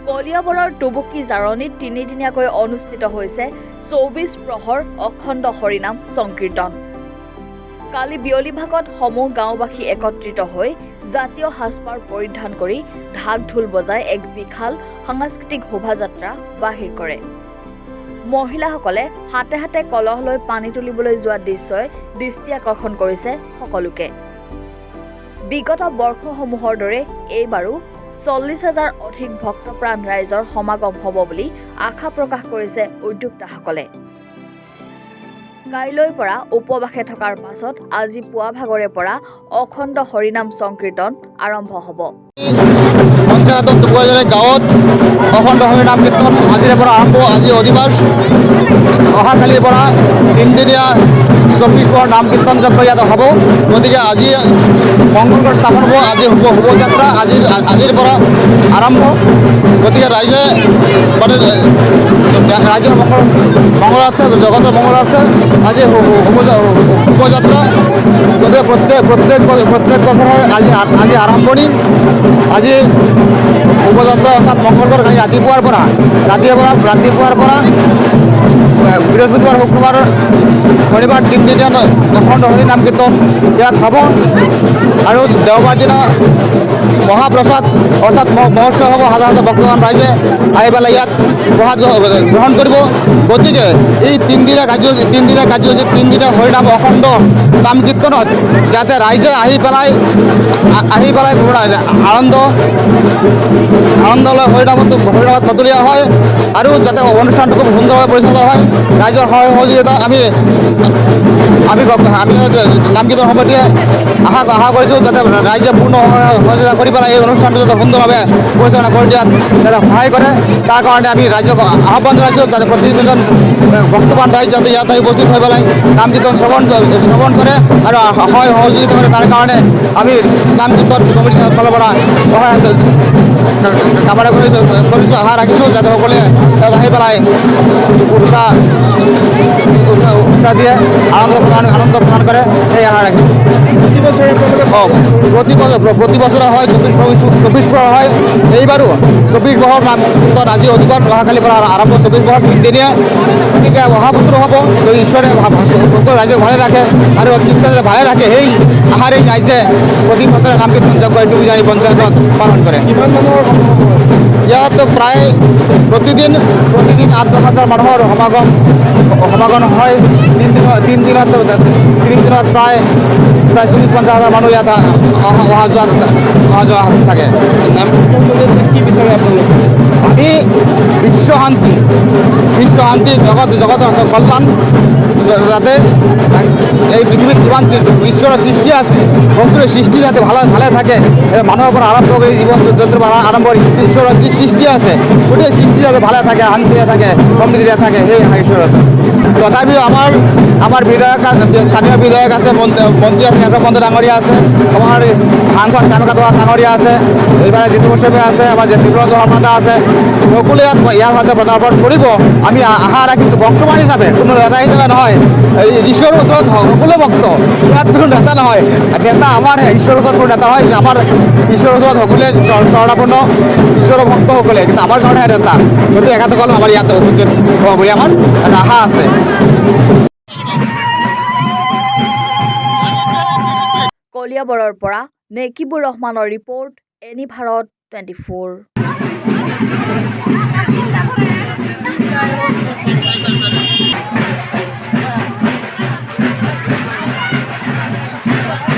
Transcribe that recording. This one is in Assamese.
কলিয়াবৰৰ টুবুকি জাৰণীত তিনিদিনীয়াকৈ অনুষ্ঠিত হৈছে ২৪ প্ৰহৰ অখণ্ড হৰিনাম সংকীৰ্তন। কালি বিয়লি ভাগত সমূহ গাঁওবাসী একত্ৰিত হৈ জাতীয় সাজপাৰ পৰিধান কৰি ঢাক ঢোল বজাই এক বিশাল সাংস্কৃতিক শোভাযাত্ৰা বাহিৰ কৰে। মহিলাসকলে হাতে হাতে কলহ লৈ পানী তুলিবলৈ যোৱা দৃশ্যই দৃষ্টি আকৰ্ষণ কৰিছে সকলোকে। বিগত বৰ্ষসমূহৰ দৰে এইবাৰো ৪০,০০০ অধিক ভক্তপ্ৰাণ ৰাইজৰ সমাগম হ'ব বুলি আশা প্ৰকাশ কৰিছে উদ্যোক্তাসকলে। কাইলৈৰ পৰা উপবাসে থকাৰ পাছত আজি পুৱা ভাগৰে পৰা অখণ্ড হৰিনাম সংকীৰ্তন আৰম্ভ হ'ব। পঞ্চায়ত দুপৰীয়া গাঁৱত অখণ্ড হৰিনাম কীৰ্তন আজিৰে পৰা আৰম্ভ। আজি অধিবাস, অহাকালিৰ পৰা তিনিদিনীয়া ২৪ প্ৰহৰ নাম কীৰ্তন যজ্ঞ ইয়াত হ'ব। গতিকে আজি মংগলঘট স্থাপন হ'ব। আজি শোভাযাত্ৰা আজিৰ পৰা আৰম্ভ। গতিকে ৰাইজে মানে ৰাইজৰ মংগলাৰ্থে, জগতৰ মংগলাৰ্থে আজি শোভাযাত্ৰা। গতিকে প্ৰত্যেক বছৰ হয় আজি আৰম্ভণি। আজি শোভাযাত্ৰা অৰ্থাৎ মংগলঘট কালি ৰাতিপুৱাৰ পৰা বৃহস্পতিবাৰ, শুক্ৰবাৰ, শনিবাৰ তিনিদিনীয়া অখণ্ড হৰিনাম কীৰ্তন ইয়াত হ'ব। আৰু দেওবাৰ দিনা মহাপ্ৰসাদ অৰ্থাৎ মহোৎসৱ হ'ব। হাজাৰ হাজাৰ ভক্তমান ৰাইজে আহি পেলাই ইয়াত প্ৰসাদ গ্ৰহণ কৰিব। গতিকে এই তিনিদিনীয়া কাৰ্যসূচী তিনিদিনীয়া হৰিনাম অখণ্ড নাম কীৰ্তনত যাতে ৰাইজে আহি পেলাই আনন্দ লৈ হৰিনামত মতলীয়া হয় আৰু যাতে অনুষ্ঠানটো খুব সুন্দৰভাৱে পৰিচালিত হয়। ৰাইজৰ সহায় সহযোগিতা আমি নাম কীৰ্তন সমিতিয়ে আশা কৰিছোঁ যাতে ৰাইজে পূৰ্ণ সহযোগিতা কৰি পেলাই এই অনুষ্ঠানটো যাতে সুন্দৰভাৱে পৰিচালনা কৰি দিয়াত যাতে সহায় কৰে। তাৰ কাৰণে আমি ৰাইজক আহ্বান জনাইছোঁ যাতে প্ৰতিজন ভক্তবান ৰাইজ যাতে ইয়াত আহি উপস্থিত হৈ পেলাই নাম কীৰ্তন শ্ৰৱণ কৰে আৰু সহায় সহযোগিতা কৰে। তাৰ কাৰণে আমি নাম কীৰ্তন কমিটিৰ ফালৰ পৰা সহায় কামনা কৰিছোঁ, আশা ৰাখিছোঁ যাতে সকলোৱে ইয়াত আহি পেলাই উৎসাহ দিয়ে, আনন্দ প্ৰদান কৰে, সেই আশা ৰাখিছোঁ। প্ৰতি বছৰে হয় ২৪ প্ৰহৰ হয়। এইবাৰো ২৪ প্ৰহৰ নাম কীৰ্তন আজি অধিবাস, অহাকালিৰ পৰা আৰম্ভ ২৪ প্ৰহৰ তিনিদিনীয়া। গতিকে অহা বছৰো হ'ব যদি ঈশ্বৰে ৰাইজক ভালে ৰাখে আৰু ঈশ্বৰে ভালে ৰাখে সেই আশাৰেই ৰাইজে প্ৰতি বছৰে নাম কীৰ্তন যজ্ঞ টুবিজাৰী পঞ্চায়তত পালন কৰে। ইয়াত প্ৰায় প্ৰতিদিন ৮-১০ হাজাৰ মানুহৰ সমাগম হয়। তিনি দিনত প্ৰায় ৪০-৫০ হাজাৰ মানুহ ইয়াত অহা যোৱা থাকে। কি বিচাৰে আপোনালোকে? আমি বিশ্ব শান্তি জগতৰ কল্যাণ, যাতে এই পৃথিৱীত যিমান ঈশ্বৰৰ সৃষ্টি আছে সকলোৰে সৃষ্টি যাতে ভালে থাকে, মানুহৰ পৰা আৰম্ভ কৰি জীৱ জন্তুৰ পৰা আৰম্ভ কৰি ঈশ্বৰৰ যি সৃষ্টি আছে গোটেই সৃষ্টি যাতে ভালে থাকে, শান্তিৰে থাকে, সমৃদ্ধিৰে থাকে, সেই ঈশ্বৰ আছে। তথাপিও আমাৰ বিধায়ক, স্থানীয় বিধায়ক আছে, মন্ত্ৰী আছে, কেশৱ মন্ত্ৰী ডাঙৰীয়া আছে, আমাৰ সাংসদ কামেকা ডাঙৰীয়া আছে, এইফালে জিতু গোস্বামী আছে, আমাৰ তীব্ৰঞ্জন শৰ্মা আছে, সকলোৱে ইয়াৰ সৈতে পদাৰ্পণ কৰিব। আমি আশা ৰাখিছোঁ ভক্তবান হিচাপে, কোনো নেতা হিচাপে নহয়, এই ঈশ্বৰৰ ওচৰত সকলো ভক্ত, ইয়াত কোনো নেতা নহয়। নেতা আমাৰহে, ঈশ্বৰৰ ওচৰত কোনো নেতা হয়, আমাৰ ঈশ্বৰৰ ওচৰত সকলোৱে শৰণাপন্ন, ঈশ্বৰৰ ভক্ত সকলোৱে, কিন্তু আমাৰ কাৰণেহে নেতা। গতিকে এখেতসকল আমাৰ ইয়াত উপস্থিত হ'ব বুলি আমাৰ এটা আশা আছে। কলিয়াবৰৰ পৰা নেকিবুৰ ৰহমানৰ ৰিপৰ্ট, এনি ভাৰত 24।